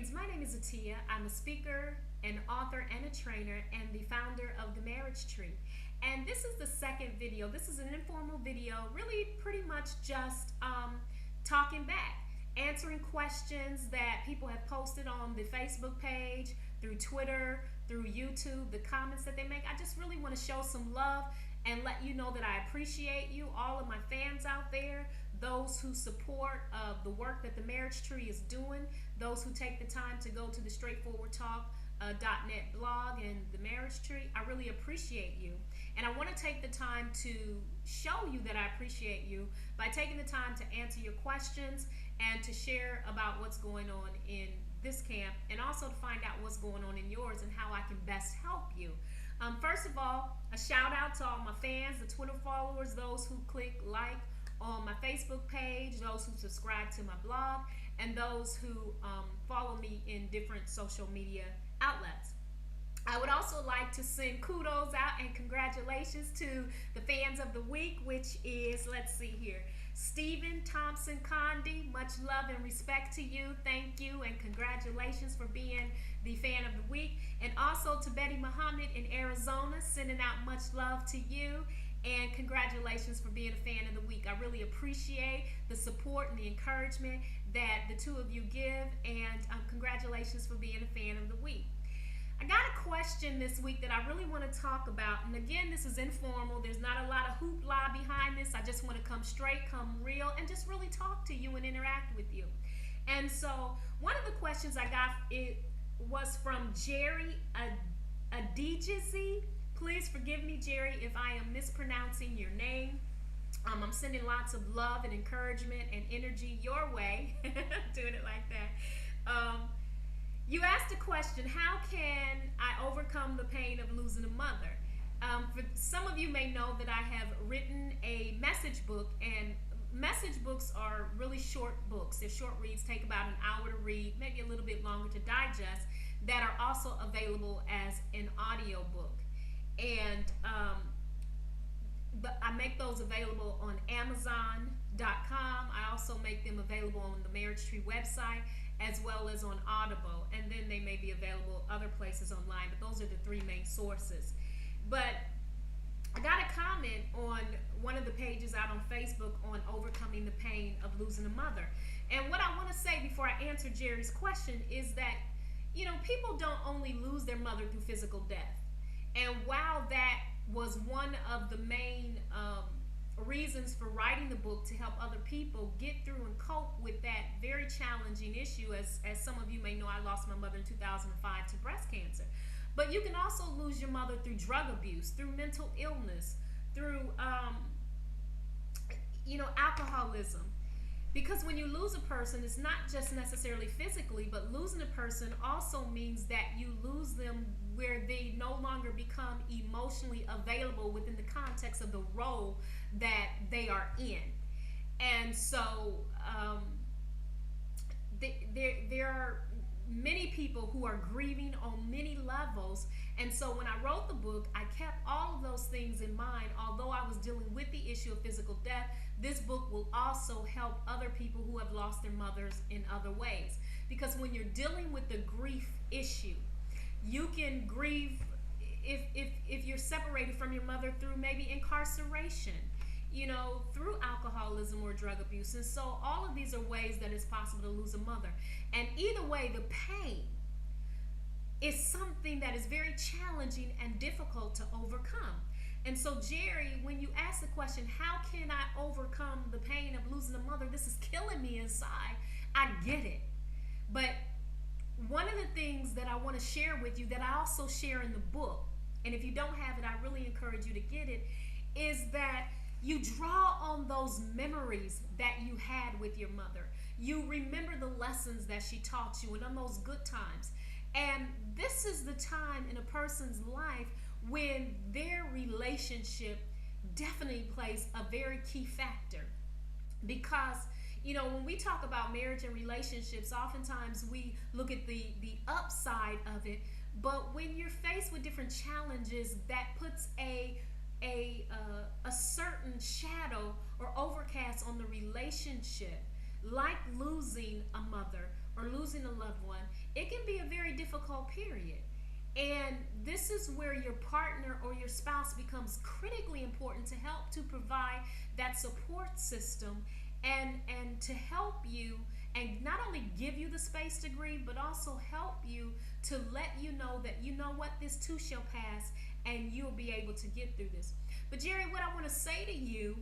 Greetings, my name is Atiya. I'm a speaker, an author, and a trainer, and the founder of The Marriage Tree. And this is the second video. This is an informal video, really pretty much just talking back, answering questions that people have posted on the Facebook page, through Twitter, through YouTube, the comments that they make. I just really want to show some love and let you know that I appreciate you, all of my fans out there, those who support the work that the Marriage Tree is doing, those who take the time to go to the straightforwardtalk.net blog and the Marriage Tree. I really appreciate you. And I want to take the time to show you that I appreciate you by taking the time to answer your questions and to share about what's going on in this camp, and also to find out what's going on in yours and how I can best help you. First of all, a shout out to all my fans, the Twitter followers, those who click like on my Facebook page, those who subscribe to my blog, and those who follow me in different social media outlets. I would also like to send kudos out and congratulations to the fans of the week, which is, let's see here, Stephen Thompson Condi. Much love and respect to you. Thank you and congratulations for being the fan of the week. And also to Betty Muhammad in Arizona, sending out much love to you and congratulations for being a fan of the week. I really appreciate the support and the encouragement that the two of you give, and congratulations for being a fan of the week. I got a question this week that I really want to talk about, and again, this is informal. There's not a lot of hoopla behind this. I just want to come straight, come real, and just really talk to you and interact with you. And so one of the questions I got, it was from Jerry Adijizi. Please forgive me, Jerry, if I am mispronouncing your name. I'm sending lots of love and encouragement and energy your way. Doing it like that. You asked a question, how can I overcome the pain of losing a mother? For some of you may know that I have written a message book, and message books are really short books. They're short reads, take about an hour to read, maybe a little bit longer to digest, that are also available as an audio book. And I make those available on Amazon.com. I also make them available on the Marriage Tree website, as well as on Audible, and then they may be available other places online, but those are the three main sources. But I got a comment on one of the pages out on Facebook on overcoming the pain of losing a mother. And what I want to say before I answer Jerry's question is that, you know, people don't only lose their mother through physical death. And while that was one of the main reasons for writing the book, to help other people get through and cope with that very challenging issue, as some of you may know, I lost my mother in 2005 to breast cancer. But you can also lose your mother through drug abuse, through mental illness, through alcoholism. Because when you lose a person, it's not just necessarily physically, but losing a person also means that you lose them where they no longer become emotionally available within the context of the role that they are in. And so there are many people who are grieving on many levels. And so when I wrote the book, I kept all of those things in mind. Although I was dealing with the issue of physical death, this book will also help other people who have lost their mothers in other ways. Because when you're dealing with the grief issue, you can grieve if you're separated from your mother through maybe incarceration, through alcoholism or drug abuse. And so all of these are ways that it's possible to lose a mother. And either way, the pain is something that is very challenging and difficult to overcome. And so, Jerry, when you ask the question, how can I overcome the pain of losing a mother? This is killing me inside. I get it. But one of the things that I want to share with you that I also share in the book, and if you don't have it, I really encourage you to get it, is that you draw on those memories that you had with your mother. You remember the lessons that she taught you and on those good times. And this is the time in a person's life when their relationship definitely plays a very key factor. Because, when we talk about marriage and relationships, oftentimes we look at the upside of it. But when you're faced with different challenges, that puts a certain shadow or overcast on the relationship. like losing a mother or losing a loved one, it can be a very difficult period. And this is where your partner or your spouse becomes critically important to help to provide that support system and to help you and not only give you the space to grieve, but also help you to let you know that you know what, this too shall pass and you'll be able to get through this. But Jerry, what I want to say to you,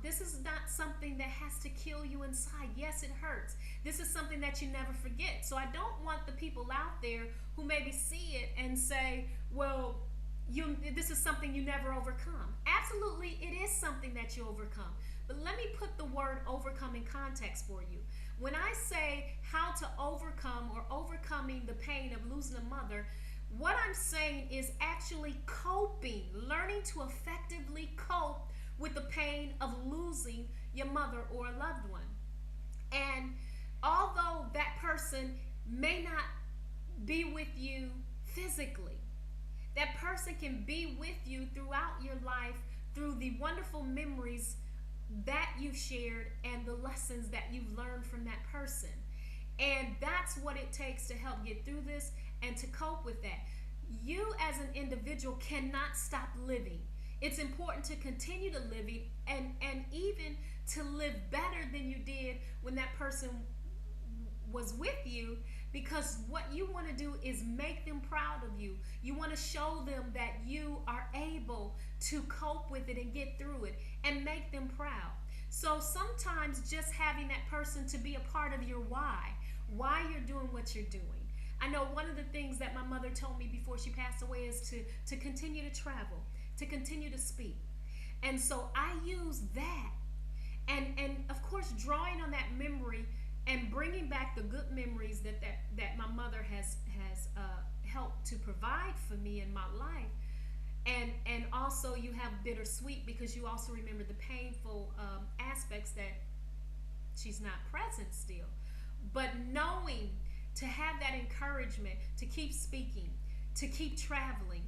this is not something that has to kill you inside. Yes, it hurts. This is something that you never forget. So I don't want the people out there who maybe see it and say, well, this is something you never overcome. Absolutely, it is something that you overcome. But let me put the word overcome in context for you. When I say how to overcome or overcoming the pain of losing a mother, what I'm saying is actually coping, learning to effectively cope with the pain of losing your mother or a loved one. And although that person may not be with you physically, that person can be with you throughout your life through the wonderful memories that you've shared and the lessons that you've learned from that person. And that's what it takes to help get through this and to cope with that. You as an individual cannot stop living. It's important to continue to live and even to live better than you did when that person was with you, because what you want to do is make them proud of you. You want to show them that you are able to cope with it and get through it and make them proud. So sometimes just having that person to be a part of your why you're doing what you're doing. I know one of the things that my mother told me before she passed away is to continue to travel, to continue to speak. And so I use that and of course drawing on that memory and bringing back the good memories that my mother has helped to provide for me in my life. And also you have bittersweet because you also remember the painful aspects that she's not present still. But knowing to have that encouragement to keep speaking, to keep traveling,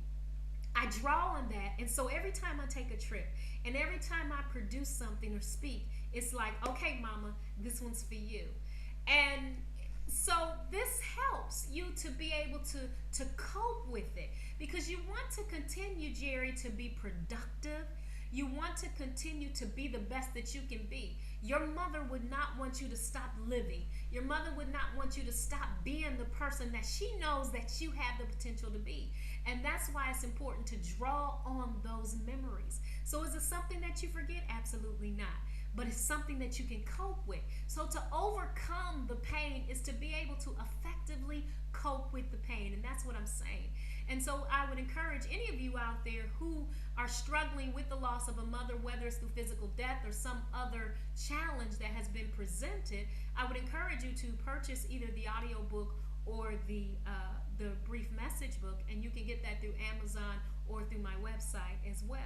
I draw on that. And so every time I take a trip and every time I produce something or speak, it's like, okay, mama, this one's for you. And so this helps you to be able to cope with it, because you want to continue, Jerry, to be productive. You want to continue to be the best that you can be. Your mother would not want you to stop living. Your mother would not want you to stop being the person that she knows that you have the potential to be. And that's why it's important to draw on those memories. So is it something that you forget? Absolutely not. But it's something that you can cope with. So to overcome the pain is to be able to effectively cope with the pain. And that's what I'm saying. And so I would encourage any of you out there who are struggling with the loss of a mother, whether it's through physical death or some other challenge that has been presented, I would encourage you to purchase either the audio book or the brief message book, and you can get that through Amazon or through my website as well.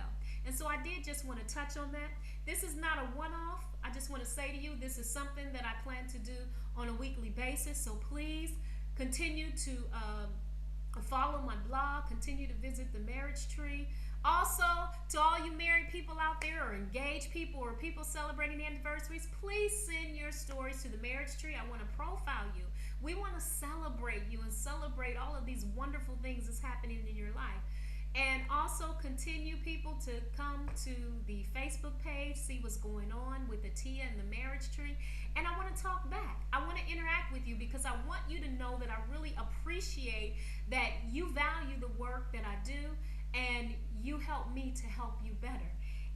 And so I did just want to touch on that. This is not a one-off. I just want to say to you, this is something that I plan to do on a weekly basis. So please continue to follow my blog, continue to visit the Marriage Tree. Also, to all you married people out there or engaged people or people celebrating anniversaries, please send your stories to the Marriage Tree. I want to profile you. We want to celebrate you and celebrate all of these wonderful things that's happening in your life. And also continue, people, to come to the Facebook page, see what's going on with Atiya and the Marriage Tree. And I want to talk back. I want to interact with you because I want you to know that I really appreciate that you value the work that I do and you help me to help you better.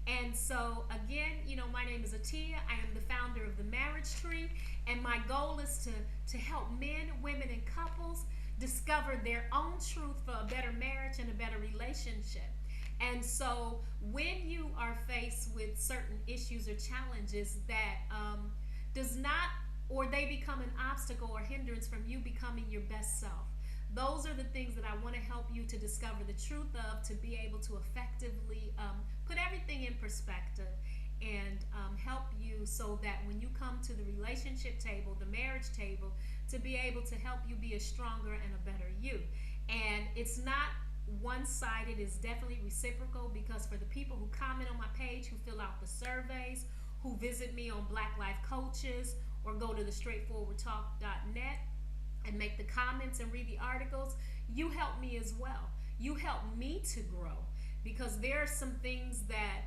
And so again, my name is Atiya. I am the founder of the Marriage Tree, and my goal is to help men, women, and couples discover their own truth for a better marriage and a better relationship. And so when you are faced with certain issues or challenges that does not, or they become an obstacle or hindrance from you becoming your best self, those are the things that I want to help you to discover the truth of, to be able to effectively put everything in perspective and help you so that when you come to the relationship table, the marriage table, to be able to help you be a stronger and a better you. And it's not one-sided, it's definitely reciprocal, because for the people who comment on my page, who fill out the surveys, who visit me on Black Life Coaches or go to the straightforwardtalk.net and make the comments and read the articles, you help me as well. You help me to grow, because there are some things that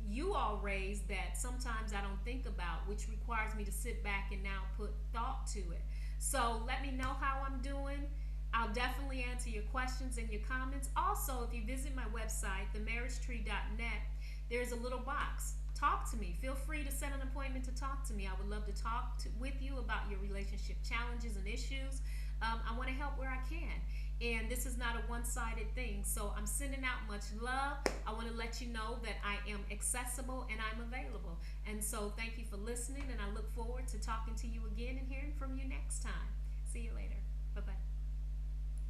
you all raise that sometimes I don't think about, which requires me to sit back and now put thought to it. So let me know how I'm doing. I'll definitely answer your questions and your comments. Also, if you visit my website, themarriagetree.net, there's a little box. Talk to me. Feel free to set an appointment to talk to me. I would love to talk with you about your relationship challenges and issues. I want to help where I can. And this is not a one-sided thing. So I'm sending out much love. I want to let you know that I am accessible and I'm available. And so thank you for listening, and I look forward to talking to you again and hearing from you next time. See you later. Bye-bye.